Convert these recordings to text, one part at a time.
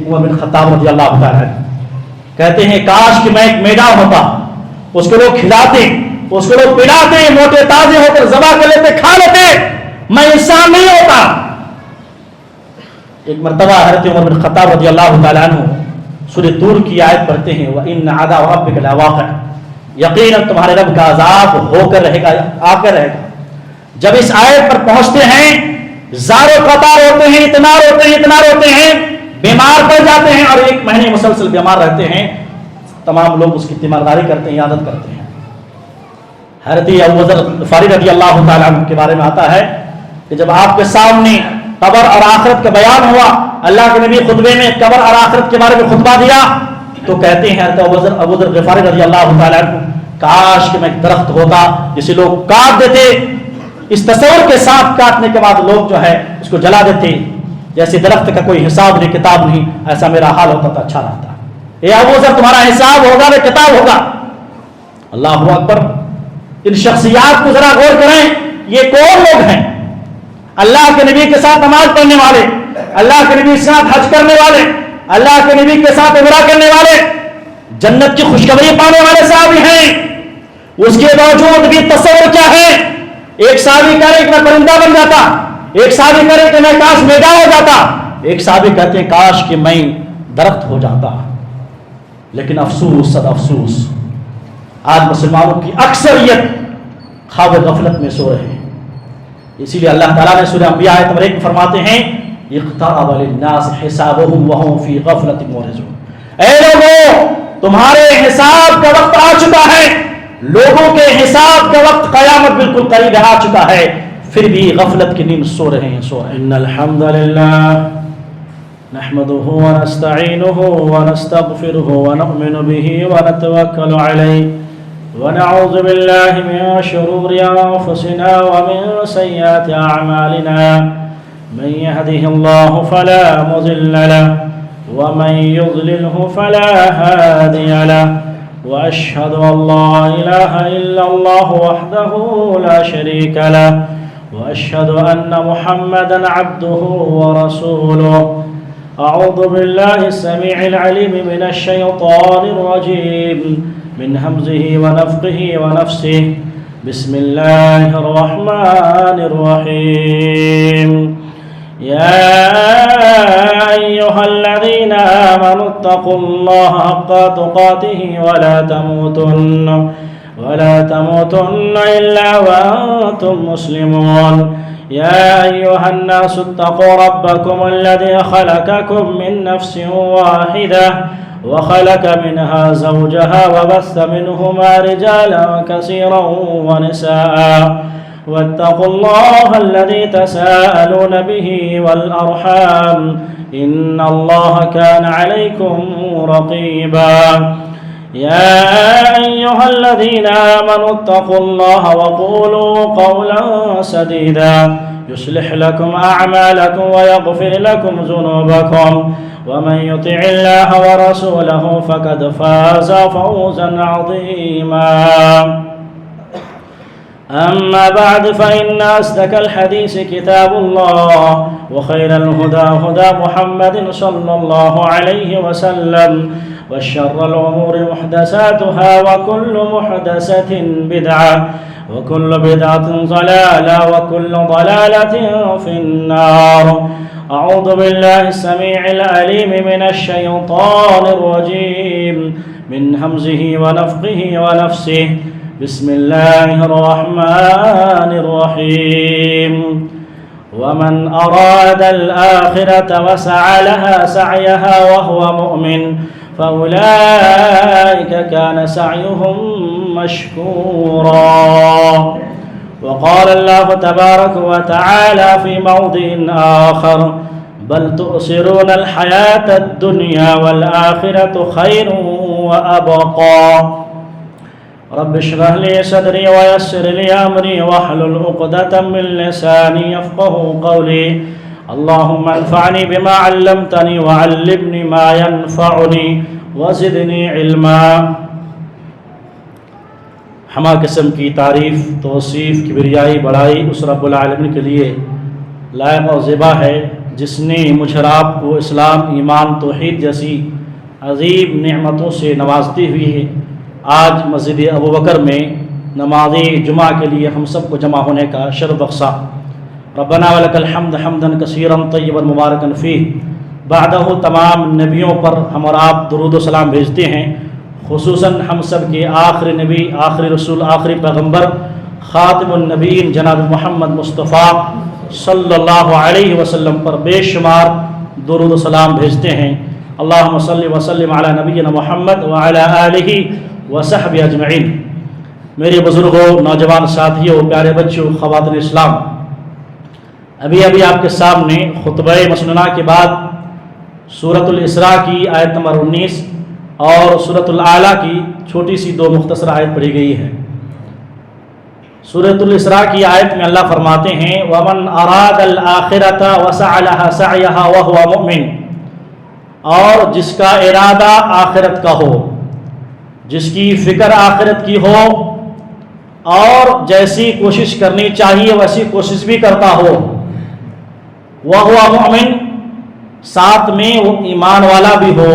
عمر بن خطاب رضی اللہ تعالیٰ عنہ کہتے ہیں کاش کہ میں ایک میدان ہوتا، اس کو لوگ کھلاتے، اس کو لوگ پلاتے، موٹے تازے ہو کر ذبح کر لیتے، کھا لیتے، میں انسان نہیں ہوتا۔ ایک مرتبہ حضرت عمر بن خطاب رضی اللہ تعالیٰ عنہ سورہ طور کی آیت پڑھتے ہیں وَإِنَّ عَذَابَ رَبِّكَ لَوَاقِعٌ، یقیناً تمہارے رب کا عذاب ہو کر رہے گا، آ کر رہے گا۔ جب اس آیت پر پہنچتے ہیں زار و قطار ہوتے ہیں، اتنا روتے ہیں، بیمار پڑ جاتے ہیں اور 1 مہینے مسلسل بیمار رہتے ہیں۔ تمام لوگ اس کی تیمارداری کرتے ہیں، عیادت کرتے ہیں۔ حضرت ابو ذر غفاری رضی اللہ تعالیٰ عنہ کے بارے میں آتا ہے کہ جب آپ کے سامنے قبر اور آخرت کا بیان ہوا، اللہ کے نبی خطبے میں قبر اور آخرت کے بارے میں خطبہ دیا، تو کہتے ہیں حضرت ابو ذر غفاری رضی اللہ تعالیٰ عنہ کاش کہ میں ایک درخت ہوتا جسے لوگ کاٹ دیتے، اس تصور کے ساتھ کاٹنے کے بعد لوگ جو ہے اس کو جلا دیتے، جیسے درخت کا کوئی حساب نہیں کتاب نہیں، ایسا میرا حال ہوتا تو اچھا رہتا۔ اے ابو ذر تمہارا حساب ہوگا نہ کتاب ہوگا۔ اللہ اکبر۔ ان شخصیات کو ذرا غور کریں، یہ کون لوگ ہیں؟ اللہ کے نبی کے ساتھ نماز پڑھنے والے، اللہ کے نبی کے ساتھ حج کرنے والے، اللہ کے نبی کے ساتھ عمرہ کرنے والے، جنت کی خوشخبری پانے والے صحابی ہیں۔ اس کے باوجود بھی تصور کیا ہے؟ ایک صحابی کرے کہ میں پرندہ بن جاتا، ایک صحابی کرے کہ میں کاش میدان ہو جاتا، ایک صحابی کہتے ہیں کاش کہ میں درخت ہو جاتا۔ لیکن افسوس صد افسوس، آج مسلمانوں کی اکثریت خواب غفلت میں سو رہے ہیں۔ اسی لیے اللہ تعالیٰ نے سورہ انبیاء آیت نمبر 1 میں فرماتے ہیں اقترب للناس حسابهم وهم في غفلة معرضون، اے لوگوں تمہارے حساب کا وقت آ چکا ہے، لوگوں کے حساب کا وقت قیامت بالکل قریب آ چکا ہے، پھر بھی غفلت کی نیند سو رہے ہیں۔ ان الحمد للہ نحمده ونستعینه ونستغفره ونؤمن به ونتوکل علیہ ونعوذ باللہ من شرور انفسنا ومن سیئات اعمالنا، من يهده الله فلا مضل له ومن يضلله فلا هادي له، وأشهد أن لا إله إلا الله وحده لا شريك له، وأشهد أن محمدا عبده ورسوله۔ أعوذ بالله السميع العليم من الشيطان الرجيم، من همزه ونفخه ونفسه، بسم الله الرحمن الرحيم۔ يا أيها الذين آمنوا اتقوا الله حق تقاته ولا تموتن إلا وأنتم مسلمون۔ يا أيها الناس اتقوا ربكم الذي خلقكم من نفس واحدة وخلق منها زوجها وبث منهما رجالا كثيرا ونساء، واتقوا الله الذي تساءلون به والأرحام إن الله كان عليكم رقيبا۔ يا أيها الذين آمنوا اتقوا الله وقولوا قولا سديدا يصلح لكم أعمالكم ويغفر لكم ذنوبكم، ومن يطع الله ورسوله فقد فاز فوزا عظيما۔ أما بعد فإن أصدق الحديث كتاب الله، وخير الهدى هدى محمد صلى الله عليه وسلم، وشر الأمور محدثاتها، وكل محدثة بدعة، وكل بدعة ضلالة، وكل ضلالة في النار۔ أعوذ بالله السميع العليم من الشيطان الرجيم، من همزه ونفخه ونفسه، بسم الله الرحمن الرحيم۔ ومن أراد الآخرة وسعى لها سعيها وهو مؤمن فأولئك كان سعيهم مشكورا۔ وقال الله تبارك وتعالى في موضع آخر بل تؤثرون الحياة الدنيا والآخرة خير وأبقى۔ رب اشرح لي صدري ويسر لي أمري واحلل عقدة من لساني يفقهوا قولي، اللهم انفعني بما علمتني وعلمني ما ينفعني وزدني علما۔ ہمہ قسم کی تعریف، توصیف، کبریائی، بڑائی اس رب العالمین کے لیے لائق اور زیبا ہے جس نے مجھ اور آپ کو اسلام، ایمان، توحید جیسی عظیم نعمتوں سے نوازتی ہوئی ہے آج مسجد ابوبکر میں نماز جمعہ کے لیے ہم سب کو جمع ہونے کا شرف بخشا۔ ربنا ولک الحمد حمدا کثیرا طیبا مبارکا فیہ۔ بعدہ تمام نبیوں پر ہم اور آپ درود و سلام بھیجتے ہیں، خصوصاً ہم سب کے آخری نبی، آخری رسول، آخری پیغمبر، خاتم النبیین جناب محمد مصطفیٰ صلی اللہ علیہ وسلم پر بے شمار درود و سلام بھیجتے ہیں۔ اللہم صلی وسلم علی نبینا محمد وعلی آلہ وصحبہ اجمعین۔ میرے بزرگوں، نوجوان ساتھیوں، پیارے بچوں، خواتین اسلام، ابھی آپ کے سامنے خطبہ مسنونہ کے بعد سورۃ الاسراء کی آیت نمبر 19 اور سورۃ الاعلیٰ کی چھوٹی سی 2 مختصر آیت پڑھی گئی ہے۔ سورۃ الاسراء کی آیت میں اللہ فرماتے ہیں وَمَنْ أَرَادَ الْآخِرَةَ وَسَعَ لَهَا سَعْيَهَا وَهُوَ مُؤْمِنٌ، اور جس کا ارادہ آخرت کا ہو، جس کی فکر آخرت کی ہو اور جیسی کوشش کرنی چاہیے ویسی کوشش بھی کرتا ہو، وَهُوَ مُؤْمِنٌ، ساتھ میں وہ ایمان والا بھی ہو،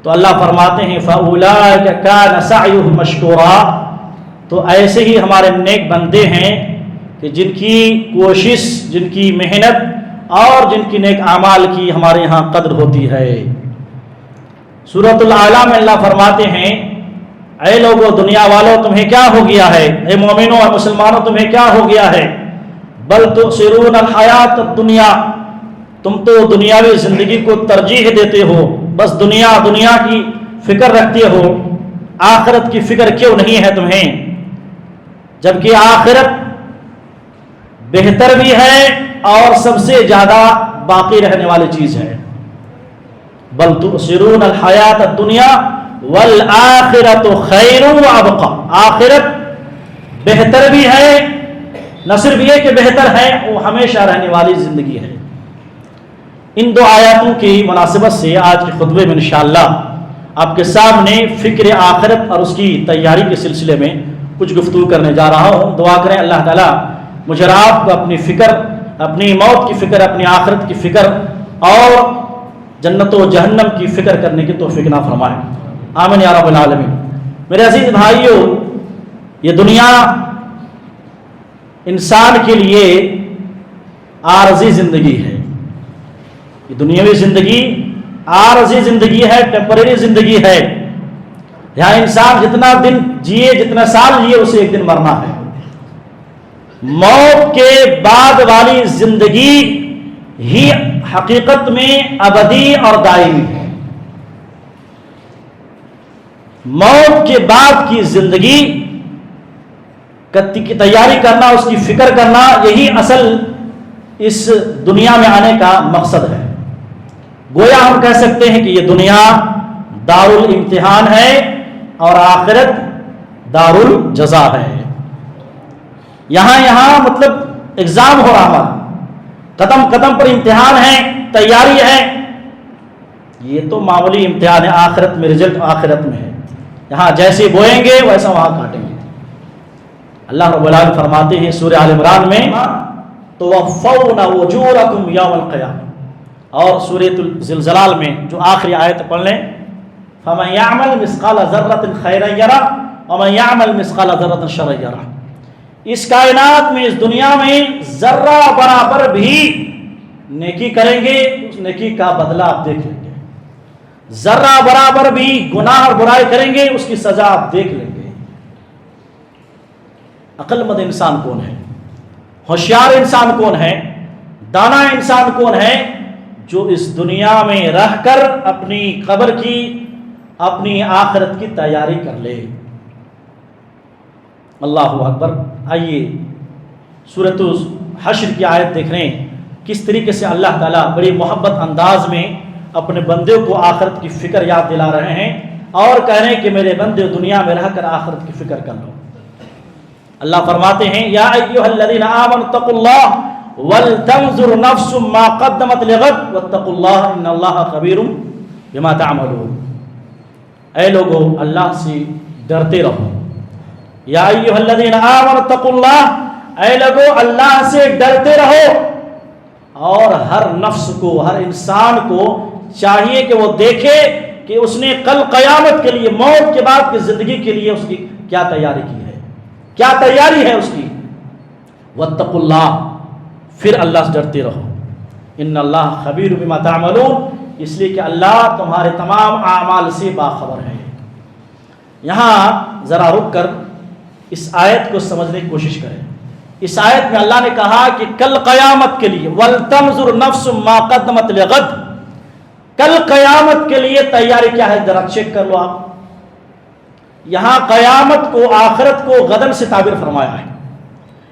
تو اللہ فرماتے ہیں فَأُولَٰئِكَ كَانَ سَعْيُهُمْ مَشْكُورًا، تو ایسے ہی ہمارے نیک بندے ہیں کہ جن کی کوشش، جن کی محنت اور جن کی نیک اعمال کی ہمارے ہاں قدر ہوتی ہے۔ سورۃ الاعلیٰ میں اللہ فرماتے ہیں اے لوگو، دنیا والوں تمہیں کیا ہو گیا ہے، اے مومنوں اور مسلمانوں تمہیں کیا ہو گیا ہے، بل تؤثرون الحیات الدنیا، تم تو دنیاوی زندگی کو ترجیح دیتے ہو، بس دنیا کی فکر رکھتے ہو، آخرت کی فکر کیوں نہیں ہے تمہیں، جبکہ آخرت بہتر بھی ہے اور سب سے زیادہ باقی رہنے والی چیز ہے۔ بل تؤثرون الحیات الدنیا والآخرۃ خیر وابقی، آخرت بہتر بھی ہے، نہ صرف یہ کہ بہتر ہے، وہ ہمیشہ رہنے والی زندگی ہے۔ ان 2 آیاتوں کی مناسبت سے آج کے خطبے میں انشاءاللہ آپ کے سامنے فکر آخرت اور اس کی تیاری کے سلسلے میں کچھ گفتگو کرنے جا رہا ہوں۔ دعا کریں اللہ تعالیٰ مجھے اور آپ کو اپنی فکر، اپنی موت کی فکر، اپنی آخرت کی فکر اور جنت و جہنم کی فکر کرنے کی توفیق نہ فرمائے، آمین یا رب العالمین۔ میرے عزیز بھائیوں، یہ دنیا انسان کے لیے عارضی زندگی ہے، یہ دنیاوی زندگی عارضی زندگی ہے، ٹیمپریری زندگی ہے۔ یہاں انسان جتنا دن جیے، جتنا سال جیے، اسے ایک دن مرنا ہے۔ موت کے بعد والی زندگی ہی حقیقت میں ابدی اور دائمی ہے۔ موت کے بعد کی زندگی کی تیاری کرنا، اس کی فکر کرنا، یہی اصل اس دنیا میں آنے کا مقصد ہے۔ گویا ہم کہہ سکتے ہیں کہ یہ دنیا دار الامتحان ہے اور آخرت دار الجزا ہے۔ یہاں مطلب ایگزام ہو رہا ہے، قدم قدم پر امتحان ہے، تیاری ہے۔ یہ تو معمولی امتحان ہے، آخرت میں رزلٹ آخرت میں ہے، یہاں جیسے بوئیں گے ویسا وہاں کاٹیں گے۔ اللہ رب العالمین فرماتے ہیں سورہ آل عمران میں توفون اجورکم یوم القیامہ، اور سورہ الزلزال میں جو آخری آیت پڑھ لیں فمن یعمل مثقال ذرۃ خیرا یرہ ومن یعمل مثقال ذرۃ شرا یرہ۔ اس کائنات میں، اس دنیا میں ذرہ برابر بھی نیکی کریں گے، اس نیکی کا بدلہ آپ دیکھ لیں گے، ذرہ برابر بھی گناہ اور برائی کریں گے، اس کی سزا آپ دیکھ لیں گے۔ عقل مند انسان کون ہے، ہوشیار انسان کون ہے، دانا انسان کون ہے، جو اس دنیا میں رہ کر اپنی قبر کی، اپنی آخرت کی تیاری کر لے۔ اللہ اکبر۔ آئیے سورۃ حشر کی آیت دیکھ رہے ہیں، کس طریقے سے اللہ تعالیٰ بڑی محبت انداز میں اپنے بندے کو آخرت کی فکر یاد دلا رہے ہیں اور کہہ رہے ہیں کہ میرے بندے دنیا میں رہ کر آخرت کی فکر کر لو۔ اللہ فرماتے ہیں یا ایھا الذین آمنوا اتقوا اللہ ولتنظر نفس ما قدمت لغد واتقوا اللہ ان اللہ خبیر بما تعملون۔ اے لوگو، اللہ سے ڈرتے رہو۔ یا ایھا الذین آمنوا اتقوا اللہ، اے لوگو اللہ سے ڈرتے رہو۔ اور ہر نفس کو، ہر انسان کو چاہیے کہ وہ دیکھے کہ اس نے کل قیامت کے لیے، موت کے بعد کی زندگی کے لیے اس کی کیا تیاری کی ہے، کیا تیاری ہے اس کی۔ واتقوا اللہ، پھر اللہ سے ڈرتے رہو۔ ان اللہ خبیر بما تعملون، اس لیے کہ اللہ تمہارے تمام اعمال سے باخبر ہے۔ یہاں ذرا رک کر اس آیت کو سمجھنے کی کوشش کریں۔ اس آیت میں اللہ نے کہا کہ کل قیامت کے لیے وَلْتَنْظُرْ نَفْسٌ مَا قَدَّمَتْ لِغَدٍ، کل قیامت کے لیے تیاری کیا ہے ذرا چیک کر لو آپ۔ یہاں قیامت کو، آخرت کو غدن سے تعبیر فرمایا ہے۔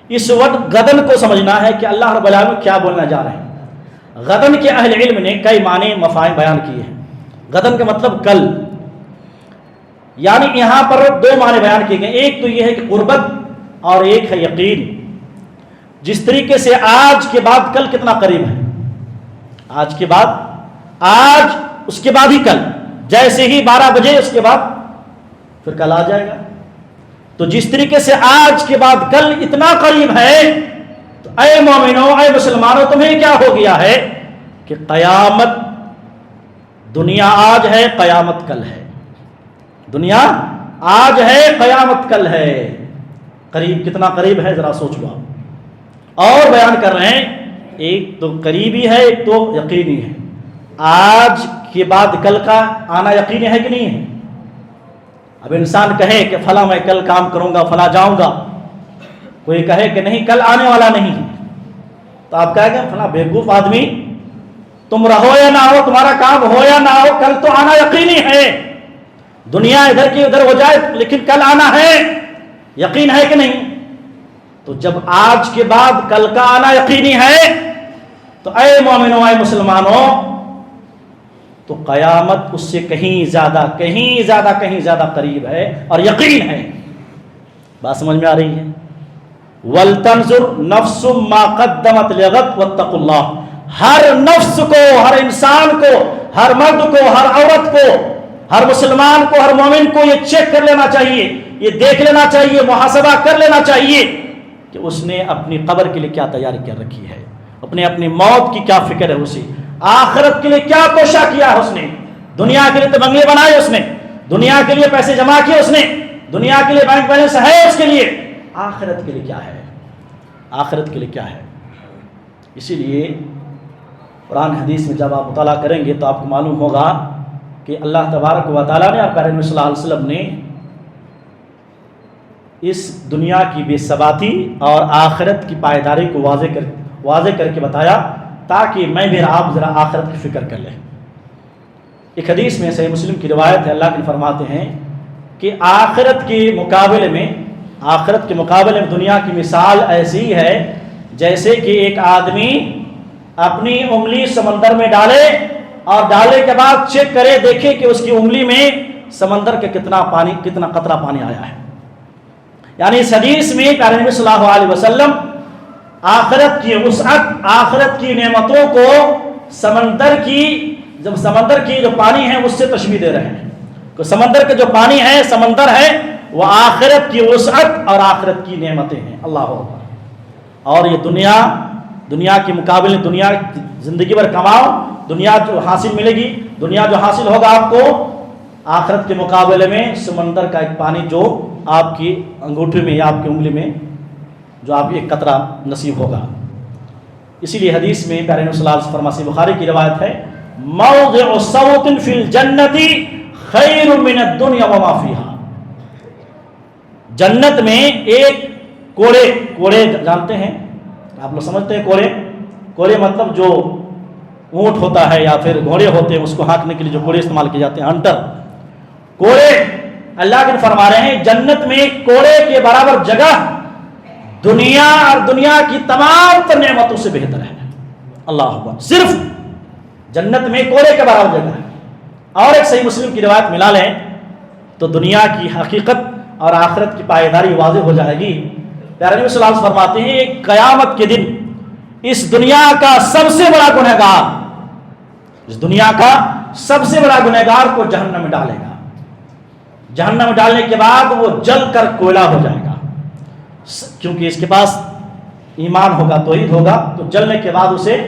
اس وقت غدن کو سمجھنا ہے کہ اللہ رب العالمین کیا بولنا جا رہے ہیں۔ غدن کے اہل علم نے کئی معنی مفاہیم بیان کیے ہیں۔ غدن کا مطلب کل، یعنی یہاں پر دو معنی بیان کیے گئے، ایک تو یہ ہے کہ قربت اور ایک ہے یقین۔ جس طریقے سے آج کے بعد کل کتنا قریب ہے، آج کے بعد آج، اس کے بعد ہی کل، جیسے ہی 12 بجے اس کے بعد پھر کل آ جائے گا۔ تو جس طریقے سے آج کے بعد کل اتنا قریب ہے، تو اے مومنوں، اے مسلمانوں، تمہیں کیا ہو گیا ہے کہ قیامت، دنیا آج ہے، قیامت کل ہے۔ دنیا آج ہے، قیامت کل ہے۔ قریب، کتنا قریب ہے ذرا سوچ لو آپ۔ اور بیان کر رہے ہیں، ایک تو قریبی ہے، ایک تو یقینی ہے۔ آج کے بعد کل کا آنا یقینی ہے کہ نہیں ہے؟ اب انسان کہے کہ فلاں میں کل کام کروں گا، فلاں جاؤں گا، کوئی کہے کہ نہیں کل آنے والا نہیں ہے، تو آپ کہیں گے فلاں بیوقوف آدمی، تم رہو یا نہ ہو، تمہارا کام ہو یا نہ ہو، کل تو آنا یقینی ہے۔ دنیا ادھر کی ادھر ہو جائے لیکن کل آنا ہے، یقین ہے کہ نہیں؟ تو جب آج کے بعد کل کا آنا یقینی ہے، تو اے مومنوں، اے مسلمانوں، تو قیامت اس سے کہیں زیادہ قریب ہے اور یقین ہے۔ بات سمجھ میں آ رہی ہے؟ وَلْتَنْظُرْ نَفْسٌ مَا قَدَّمَتْ لِغَدٍ وَاتَّقُوا اللَّهَ، ہر نفس کو، ہر انسان کو، ہر مرد کو، ہر عورت کو، ہر مسلمان کو، ہر مومن کو یہ چیک کر لینا چاہیے، یہ دیکھ لینا چاہیے، محاسبہ کر لینا چاہیے کہ اس نے اپنی قبر کے لیے کیا تیاری کر رکھی ہے، اپنی موت کی کیا فکر ہے اسے، آخرت کے لیے کیا کوشاں کیا ہے اس نے۔ دنیا کے لیے تو بنگلے بنائے اس نے، دنیا کے لیے پیسے جمع کیے اس نے، دنیا کے لیے بینک بیلنس ہے اس کے لیے، آخرت کے لیے کیا ہے، آخرت کے لیے کیا ہے۔ اسی لیے قرآن حدیث میں جب آپ مطالعہ کریں گے تو آپ کو معلوم ہوگا کہ اللہ تبارک و تعالیٰ نے اور پیارے نبی صلی اللہ علیہ وسلم نے اس دنیا کی بے ثباتی اور آخرت کی پائیداری کو واضح کر کے بتایا، تاکہ میں میرا آپ ذرا آخرت کی فکر کر لیں۔ ایک حدیث میں صحیح مسلم کی روایت ہے، اللہ کے فرماتے ہیں کہ آخرت کے مقابلے میں دنیا کی مثال ایسی ہے جیسے کہ ایک آدمی اپنی انگلی سمندر میں ڈالے اور ڈالنے کے بعد چیک کرے، دیکھے کہ اس کی انگلی میں سمندر کے کتنا قطرہ پانی آیا ہے۔ یعنی اس حدیث میں پیارے نبی صلی اللہ علیہ وسلم آخرت کی وسعت، آخرت کی نعمتوں کو سمندر کی جو پانی ہے اس سے تشبیہ دے رہے ہیں کہ سمندر کے جو پانی ہے، سمندر ہے، وہ آخرت کی وسعت اور آخرت کی نعمتیں ہیں۔ اللہ اکبر۔ اور یہ دنیا کے مقابلے، دنیا زندگی بھر کماؤ، دنیا جو حاصل ملے گی، دنیا جو حاصل ہوگا آپ کو، آخرت کے مقابلے میں سمندر کا ایک پانی جو آپ کی انگوٹھی میں یا آپ کی انگلی میں جو آپ ایک قطرہ نصیب ہوگا۔ اسی لیے حدیث میں پیارے نبی صلی اللہ علیہ وسلم سے بخاری کی روایت ہے، موضع صوت فی الجنت خیر من الدنیا وما فیہا، جنت میں ایک کوڑے جانتے ہیں آپ لوگ، سمجھتے ہیں کوڑے مطلب جو اونٹ ہوتا ہے یا پھر گھوڑے ہوتے ہیں اس کو ہانکنے کے لیے جو کوڑے استعمال کیے جاتے ہیں، ہنٹر کوڑے، اللہ کے فرما رہے ہیں جنت میں کوڑے کے برابر جگہ دنیا اور دنیا کی تمام تر نعمتوں سے بہتر ہے۔ اللہ اکبر۔ صرف جنت میں کوڑے کے برابر جگہ ہے۔ اور ایک صحیح مسلم کی روایت ملا لیں تو دنیا کی حقیقت اور آخرت کی پائیداری واضح ہو جائے گی۔ پیارے نبی صلی اللہ علیہ وسلم فرماتے ہیں ایک قیامت کے دن اس دنیا کا سب سے بڑا گنہگار، اس دنیا کا سب سے بڑا گنہگار کو جہنم میں ڈالے گا۔ جہنم میں ڈالنے کے بعد وہ جل کر کوئلہ ہو جائے گا، کیونکہ اس کے پاس ایمان ہوگا، توحید ہوگا، تو جلنے کے بعد اسے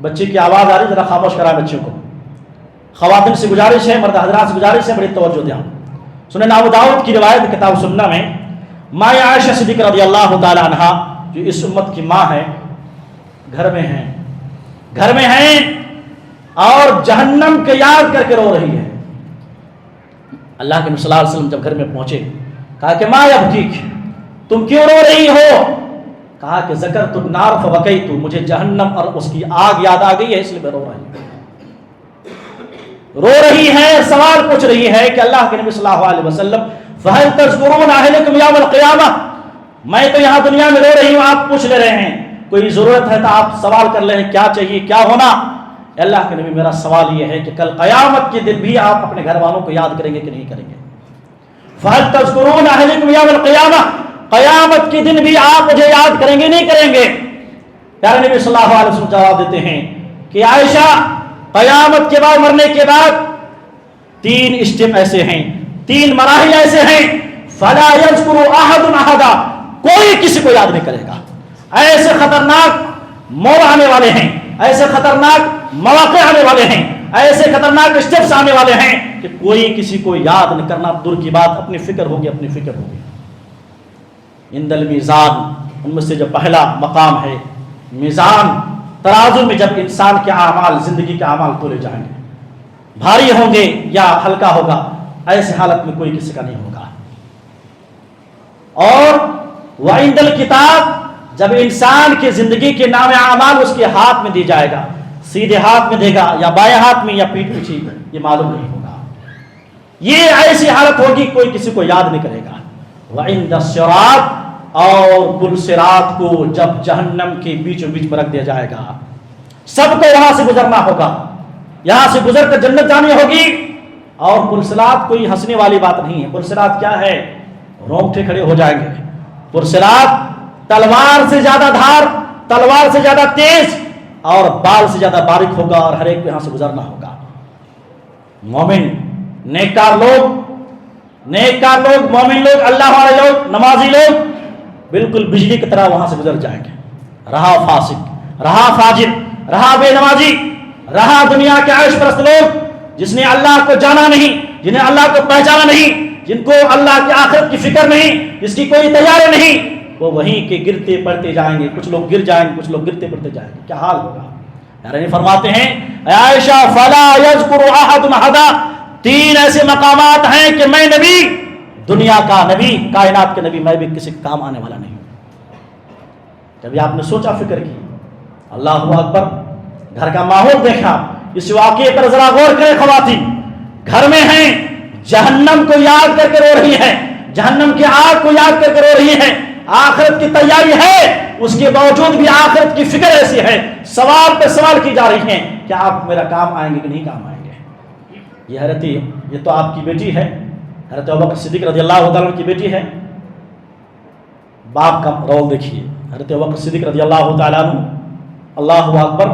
بچے کی آواز آ رہی، ذرا خاموش کرائیں بچوں کو. خواتین سے گزارش ہے، مرد حضرات سے گزارش ہے، بڑی توجہ دیں. سنن ابو داؤد کی روایت کتاب سنہ میں ماں عائشہ صدیقہ رضی اللہ تعالی عنہا جو اس امت کی ماں ہے، گھر میں ہیں اور جہنم کے یاد کر کے رو رہی ہے. اللہ کے نبی صلی اللہ علیہ وسلم جب گھر میں پہنچے کہا کہ ماں یبکیک، تم کیوں رو رہی ہو؟ کہا کہ ذکرت النار فبکیت، مجھے جہنم اور اس کی آگ یاد آ گئی ہے اس لیے میں رو رہی ہوں. رو رہی ہے، سوال پوچھ رہی ہے کہ اللہ کے نبی صلی اللہ علیہ وسلم فہل تذکرون اہلکم یوم القیامہ، میں تو یہاں دنیا میں رو رہی ہوں، آپ پوچھ لے رہے ہیں، کوئی ضرورت ہے تو آپ سوال کر لیں کیا چاہیے کیا ہونا. اللہ کے نبی میرا سوال یہ ہے کہ کل قیامت کے دن بھی آپ اپنے گھر والوں کو یاد کریں گے کہ نہیں کریں گے؟ فہل تذکرون اہلکم یوم القیامہ، قیامت کے دن بھی آپ مجھے یاد کریں گے نہیں کریں گے؟ پیارے نبی صلی اللہ علیہ وسلم جواب دیتے ہیں کہ عائشہ، قیامت کے بعد، مرنے کے بعد 3 اسٹیپ ایسے ہیں، 3 مراحل ایسے ہیں، فلا یذکر احد احدا، کوئی کسی کو یاد نہیں کرے گا. ایسے خطرناک موڑ آنے والے ہیں، ایسے خطرناک مواقع آنے والے ہیں، ایسے خطرناک اسٹیپس آنے والے ہیں کہ کوئی کسی کو یاد نہیں کرنا دور کی بات، اپنی فکر ہوگی. عند المیزان، ان میں سے جو پہلا مقام ہے میزان، ترازو میں جب انسان کے اعمال، زندگی کے اعمال تولے جائیں گے، بھاری ہوں گے یا ہلکا ہوگا، ایسے حالت میں کوئی کسی کا نہیں ہوگا. اور وعند الکتاب، جب انسان کی زندگی کے نام اعمال اس کے ہاتھ میں دی جائے گا، سیدھے ہاتھ میں دے گا یا بائیں ہاتھ میں یا پیٹھ پیچھے، یہ معلوم نہیں ہوگا. یہ ایسی حالت ہوگی کوئی کسی کو یاد نہیں کرے گا. وعند الصراط، اور پل صراط کو جب جہنم کے بیچوں بیچ میں رکھ دیا جائے گا، سب کو وہاں سے گزرنا ہوگا، یہاں سے گزر کر جنت جانی ہوگی. اور پل صراط کوئی ہنسنے والی بات نہیں ہے. پل صراط کیا ہے؟ رونگٹے کھڑے ہو جائیں گے. پل صراط تلوار سے زیادہ دھار، تلوار سے زیادہ تیز اور بال سے زیادہ باریک ہوگا، اور ہر ایک کو یہاں سے گزرنا ہوگا. مومن، نیکار لوگ، مومن لوگ، اللہ والے لوگ، نمازی لوگ بالکل بجلی کی طرح وہاں سے گزر جائیں گے. رہا فاسق، رہا فاجر، رہا بے نمازی، رہا دنیا کے عیش پرست لوگ، جس نے اللہ کو جانا نہیں، جنہیں اللہ کو پہچانا نہیں، جن کو اللہ کی آخرت کی فکر نہیں، جس کی کوئی تیاری نہیں، وہ وہیں کے گرتے پڑتے جائیں گے. کچھ لوگ گر جائیں گے، کچھ لوگ گرتے پڑتے جائیں گے. کیا حال ہوگا؟ یعنی فرماتے ہیں اے عائشہ فلا یذکر احد احدا، 3 ایسے مقامات ہیں کہ میں نبی، دنیا کا نبی، کائنات کے نبی، میں بھی کسی کے کام آنے والا نہیں ہوں. کبھی آپ نے سوچا، فکر کی؟ اللہ اکبر. گھر کا ماحول دیکھا، اس واقعے پر ذرا غور کریں. خواتین گھر میں ہیں، جہنم کو یاد کر کے رو رہی ہیں، جہنم کی آگ کو یاد کر کے رو رہی ہیں. آخرت کی تیاری ہے، اس کے باوجود بھی آخرت کی فکر ایسی ہے، سوال پہ سوال کی جا رہی ہیں کہ آپ میرا کام آئیں گے کہ نہیں کام آئیں گے. یہ تو آپ کی بیٹی ہے، حضرت ابوبکر صدیق رضی اللہ تعالیٰ عنہ کی بیٹی ہے. باپ کا رول دیکھیے. حضرت ابوبکر صدیق رضی اللہ تعالیٰ عنہ، اللہ اکبر،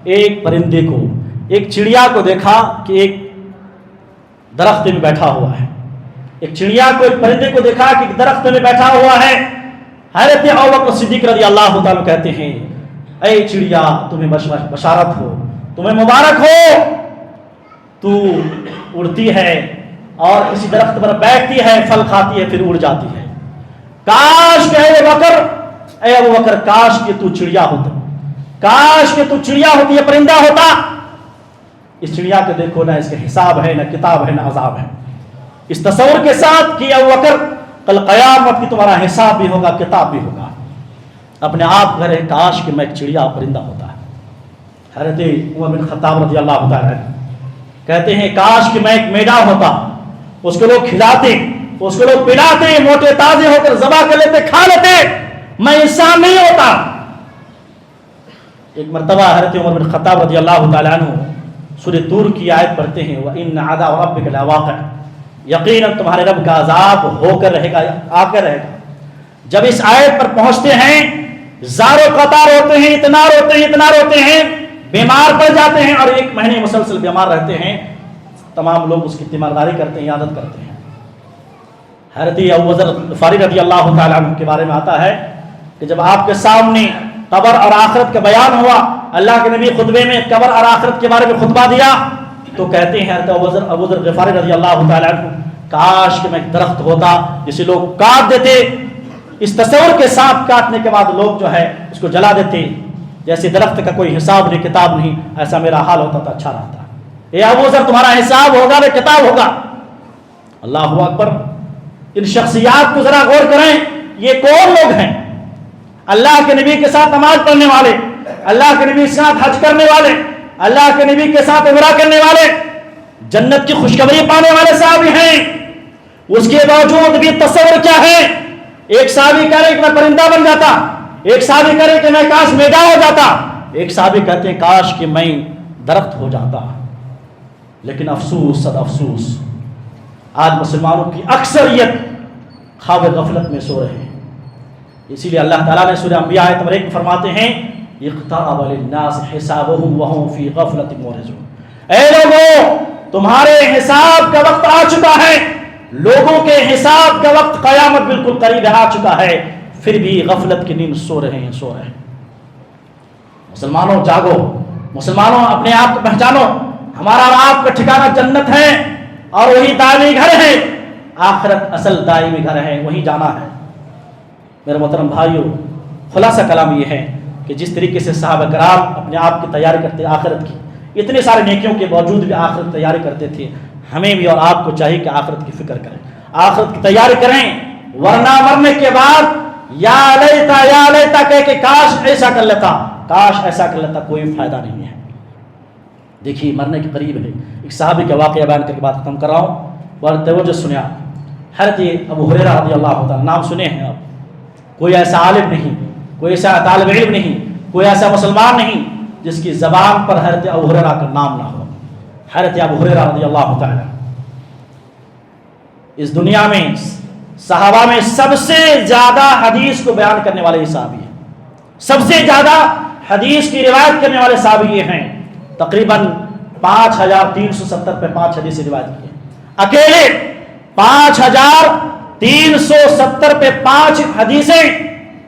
ایک پرندے کو، ایک چڑیا کو دیکھا کہ ایک درخت میں بیٹھا ہوا ہے. ایک چڑیا کو، ایک پرندے کو دیکھا کہ ایک درخت میں بیٹھا ہوا ہے. حضرت ابوبکر صدیق رضی اللہ تعالیٰ کہتے ہیں اے چڑیا، تمہیں بشارت ہو، تمہیں مبارک ہو، تو اڑتی ہے اور کسی درخت پر بیٹھتی ہے، پھل کھاتی ہے، پھر اڑ جاتی ہے. کاش کہ اے ابو بکر، کاش کہ تو چڑیا ہوتا، کاش کہ تو چڑیا ہوتی، یہ پرندہ ہوتا. اس چڑیا کو دیکھو، نہ اس کا حساب ہے، نہ کتاب ہے، نہ عذاب ہے. اس تصور کے ساتھ کہ ابو بکر کل قیامت کی تمہارا حساب بھی ہوگا، کتاب بھی ہوگا، اپنے آپ گھر کاش کہ میں ایک چڑیا پرندہ ہوتا ہے. حضرت عمر بن خطاب رضی اللہ تعالیٰ کہتے ہیں کاش کہ میں ایک میڈا ہوتا، اس کو لوگ کھلاتے، اس کو لوگ پلاتے، موٹے تازے ہو کر ذبح کر لیتے، کھا لیتے، میں انسان نہیں ہوتا. ایک مرتبہ حضرت عمر بن خطاب رضی اللہ تعالیٰ عنہ سورہ طور کی آیت پڑھتے ہیں وَإِنَّ عَذَابَ رَبِّكَ لَوَاقِعٌ، یقیناً تمہارے رب کا عذاب ہو کر رہے گا، آ کر رہے گا. جب اس آیت پر پہنچتے ہیں زار و قطار ہوتے ہیں، اتنا روتے ہیں، بیمار پڑ جاتے ہیں اور 1 مہینے مسلسل بیمار رہتے ہیں. تمام لوگ اس کی تیمارداری کرتے ہیں، عیادت کرتے ہیں. حضرت ابو ذر غفاری رضی اللہ تعالیٰ عنہ کے بارے میں آتا ہے کہ جب آپ کے سامنے قبر اور آخرت کا بیان ہوا، اللہ کے نبی خطبے میں قبر اور آخرت کے بارے میں خطبہ دیا تو کہتے ہیں حضرت ابو ذر غفاری رضی اللہ تعالیٰ عنہ، کاش کہ میں ایک درخت ہوتا جسے لوگ کاٹ دیتے، اس تصور کے ساتھ کاٹنے کے بعد لوگ جو ہے اس کو جلا دیتے، جیسے درخت کا کوئی حساب نہیں کتاب نہیں، ایسا میرا حال ہوتا تو اچھا رہتا۔ اے ابو ذر تمہارا حساب ہوگا نہ کتاب ہوگا۔ اللہ اکبر، ان شخصیات کو ذرا غور کریں، یہ کون لوگ ہیں؟ اللہ کے نبی کے ساتھ نماز پڑھنے والے، اللہ کے نبی کے ساتھ حج کرنے والے، اللہ کے نبی کے ساتھ عمرہ کرنے والے، جنت کی خوشخبری پانے والے صحابی ہیں۔ اس کے باوجود بھی تصور کیا ہے؟ ایک صحابی کہہ رہے کہ میں پرندہ بن جاتا، ایک صحابی کہہ رہے کہ میں کاش میدا ہو جاتا، ایک صحابی کہتے ہیں کاش کہ میں درخت ہو جاتا۔ لیکن افسوس صد افسوس، آج مسلمانوں کی اکثریت خواب غفلت میں سو رہے ہیں۔ اسی لیے اللہ تعالیٰ نے سورہ انبیاء آیت نمبر 1 میں فرماتے ہیں اقترب للناس حسابهم وهم فی غفلۃ معرضون، اے لوگوں تمہارے حساب کا وقت آ چکا ہے، لوگوں کے حساب کا وقت قیامت بالکل قریب آ چکا ہے، پھر بھی غفلت کی نیند سو رہے ہیں۔ مسلمانوں جاگو، مسلمانوں اپنے آپ کو پہچانو، ہمارا اور آپ کا ٹھکانہ جنت ہے اور وہی دائمی گھر ہے، آخرت اصل دائمی گھر ہے، وہیں جانا ہے۔ میرے محترم بھائیوں، خلاصہ کلام یہ ہے کہ جس طریقے سے صحابہ کرام اپنے آپ کی تیاری کرتے آخرت کی، اتنے سارے نیکیوں کے باوجود بھی آخرت کی تیاری کرتے تھے، ہمیں بھی اور آپ کو چاہیے کہ آخرت کی فکر کریں، آخرت کی تیاری کریں، ورنہ مرنے کے بعد یا لیتا کہہ کہ کاش ایسا کر لیتا، کاش ایسا کر لیتا، کوئی فائدہ نہیں ہے۔ دیکھیے مرنے کے قریب ہے، ایک صحابی کا واقعہ بیان کر کے بات ختم کر رہا ہوں، اور توجہ سنیں آپ۔ حضرت ابو ہریرہ رضی اللہ تعالیٰ، نام سنے ہیں آپ، کوئی ایسا عالم نہیں، کوئی ایسا طالب علم نہیں، کوئی ایسا مسلمان نہیں جس کی زبان پر حضرت ابو ہریرہ کا نام نہ ہو۔ حضرت ابو ہریرہ رضی اللہ تعالیٰ اس دنیا میں صحابہ میں سب سے زیادہ حدیث کو بیان کرنے والے یہ صحابی ہیں، سب سے زیادہ حدیث کی روایت کرنے والے صحابی یہ ہیں، تقریباً 5370 پہ 5 حدیث روایت کی ہیں، اکیلے 5370 پہ 5 حدیثیں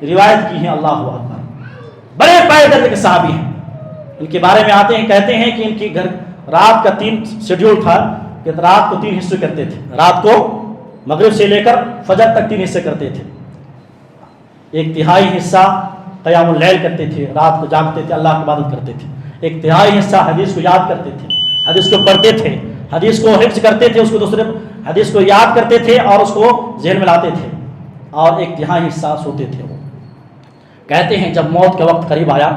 روایت کی ہیں۔ اللہ اکبر، بڑے پائے درجے کے صحابی ہیں۔ ان کے بارے میں آتے ہیں، کہتے ہیں کہ ان کی گھر رات کا 3 شیڈیول تھا کہ رات کو 3 حصے کرتے تھے، رات کو مغرب سے لے کر فجر تک 3 حصے کرتے تھے، 1/3 حصہ قیام اللیل کرتے تھے، رات کو جاگتے تھے، اللہ کی عبادت کرتے تھے، 1/3 حصہ حدیث کو یاد کرتے تھے، حدیث کو پڑھتے تھے، حدیث کو حفظ کرتے تھے، اس کو دوسرے حدیث کو یاد کرتے تھے اور اس کو ذہن میں لاتے تھے، اور 1/3 حصہ سوتے تھے۔ وہ کہتے ہیں جب موت کا وقت قریب آیا،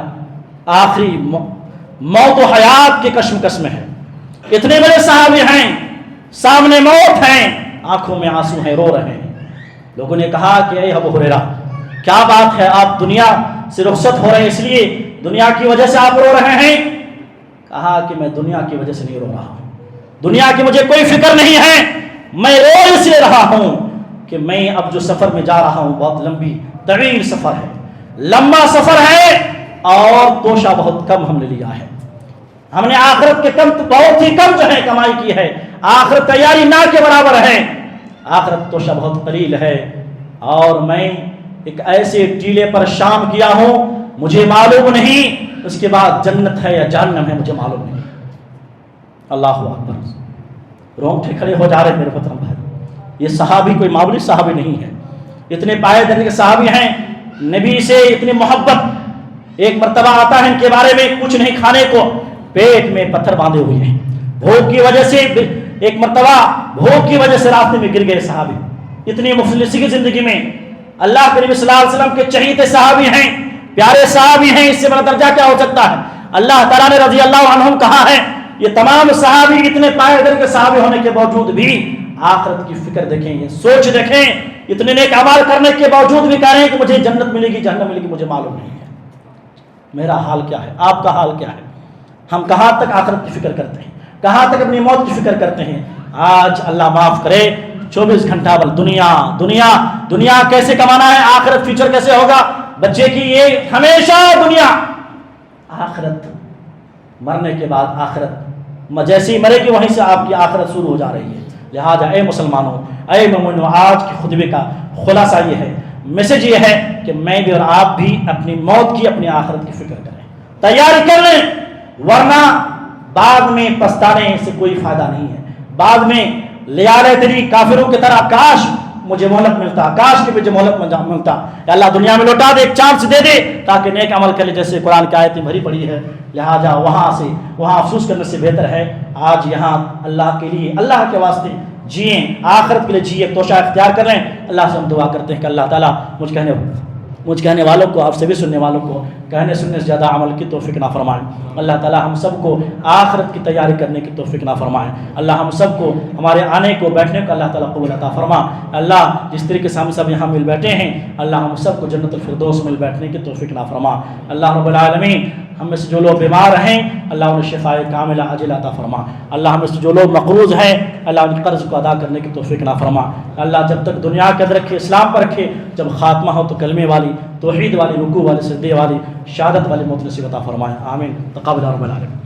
آخری موت و حیات کے کشمکش میں ہے، اتنے بڑے صحابی ہیں، سامنے موت ہیں، آنکھوں میں آنسو ہیں، رو رہے ہیں۔ لوگوں نے کہا کہ اے ابو ہریرہ کیا بات ہے، آپ دنیا سے رخصت ہو رہے ہیں، اس لیے دنیا کی وجہ سے آپ رو رہے ہیں؟ کہا کہ میں دنیا کی وجہ سے نہیں رو رہا ہوں، دنیا کی مجھے کوئی فکر نہیں ہے، میں رو اس لیے رہا ہوں کہ میں اب جو سفر میں جا رہا ہوں بہت لمبی طویل سفر ہے، لمبا سفر ہے، اور توشہ بہت کم ہم نے لیا ہے، ہم نے آخرت کے بہت ہی کم جو ہے کمائی کی ہے، آخرت تیاری نہ کے برابر ہے، آخرت توشہ بہت قلیل ہے، اور میں ایک ایسے ٹیلے پر شام کیا ہوں مجھے معلوم نہیں اس کے بعد جنت ہے یا جہنم ہے، مجھے معلوم نہیں۔ اللہ اکبر، رونگٹے کھڑے ہو جا رہے میرے محترم بھائی، یہ صحابی کوئی معمولی صحابی نہیں ہے، اتنے پائے درجے کے صحابی ہیں، نبی سے اتنی محبت۔ ایک مرتبہ آتا ہے ان کے بارے میں کچھ نہیں کھانے کو، پیٹ میں پتھر باندھے ہوئے ہیں، بھوک کی وجہ سے، ایک مرتبہ بھوک کی وجہ سے راستے میں گر گئے صحابی، اتنی مفلسی کی زندگی میں اللہ کے نبی صلی اللہ علیہ وسلم کے چہیتے صحابی ہیں، پیارے صحابی ہیں، اس سے بڑا درجہ کیا ہو سکتا ہے؟ اللہ تعالیٰ نے رضی اللہ عنہم کہا ہے، یہ تمام صحابی اتنے پائے درجے کے صحابی ہونے کے باوجود بھی آخرت کی فکر دیکھیں، یہ سوچ دیکھیں، اتنے نیک اعمال کرنے کے باوجود بھی کہہ رہے ہیں کہ مجھے جنت ملے گی جہنم ملے گی، مجھے معلوم نہیں ہے۔ میرا حال کیا ہے، آپ کا حال کیا ہے؟ ہم کہاں تک آخرت کی فکر کرتے ہیں، کہاں تک اپنی موت کی فکر کرتے ہیں؟ آج اللہ معاف کرے 24 گھنٹہ بل دنیا دنیا دنیا کیسے کمانا ہے، آخرت فیوچر کیسے ہوگا بچے کی، یہ ہمیشہ دنیا، آخرت مرنے کے بعد آخرت جیسی مرے گی وہیں سے آپ کی آخرت شروع ہو جا رہی ہے۔ لہٰذا اے مسلمانوں، اے مومنوں، آج کے خطبے کا خلاصہ یہ ہے، میسج یہ ہے کہ میں بھی اور آپ بھی اپنی موت کی، اپنی آخرت کی فکر کریں، تیاری کر لیں، ورنہ بعد میں پچھتانے سے کوئی فائدہ نہیں ہے۔ بعد میں لیا رہے تیری کافروں کی طرح، کاش مجھے مہلت ملتا، کاش کہ مجھے مہلت ملتا، یا اللہ دنیا میں لوٹا دے، ایک چانس دے دے تاکہ نیک عمل کر لے، جیسے قرآن کی آیتیں بھری پڑی ہے۔ لہٰذا وہاں افسوس کرنے سے بہتر ہے آج یہاں اللہ کے لیے، اللہ کے واسطے جئیں، آخرت کے لیے جیے، توشہ اختیار کر رہے ہیں۔ اللہ سے ہم دعا کرتے ہیں کہ اللہ تعالیٰ مجھ کہنے والوں کو، آپ سے بھی سننے والوں کو کہنے سننے سے زیادہ عمل کی توفیق نہ فرمائیں۔ اللہ تعالیٰ ہم سب کو آخرت کی تیاری کرنے کی توفیق نہ فرمائیں۔ اللہ ہم سب کو ہمارے آنے کو، بیٹھنے کو اللہ تعالیٰ قبول عطا فرما۔ اللہ جس طریقے سے ہم سب یہاں مل بیٹھے ہیں، اللہ ہم سب کو جنت الفردوس مل بیٹھنے کی توفیق نہ فرما۔ اللہ رب العالمین ہم میں سے جو لوگ بیمار ہیں، اللہ انہیں شفاء کاملہ عاجلہ عطا فرما۔ اللہ ہم میں سے جو لوگ مقروض ہیں، اللہ ان قرض کو ادا کرنے کی توفیق نہ فرما۔ اللہ جب تک دنیا کے اندر رکھے، اسلام پر رکھے، جب خاتمہ ہو تو کلمے والی، توحید والی، رکوع والی، سجدے والی، شہادت والی موت نصیب عطا فرمائے۔ آمین۔ تقبل رب العالمین۔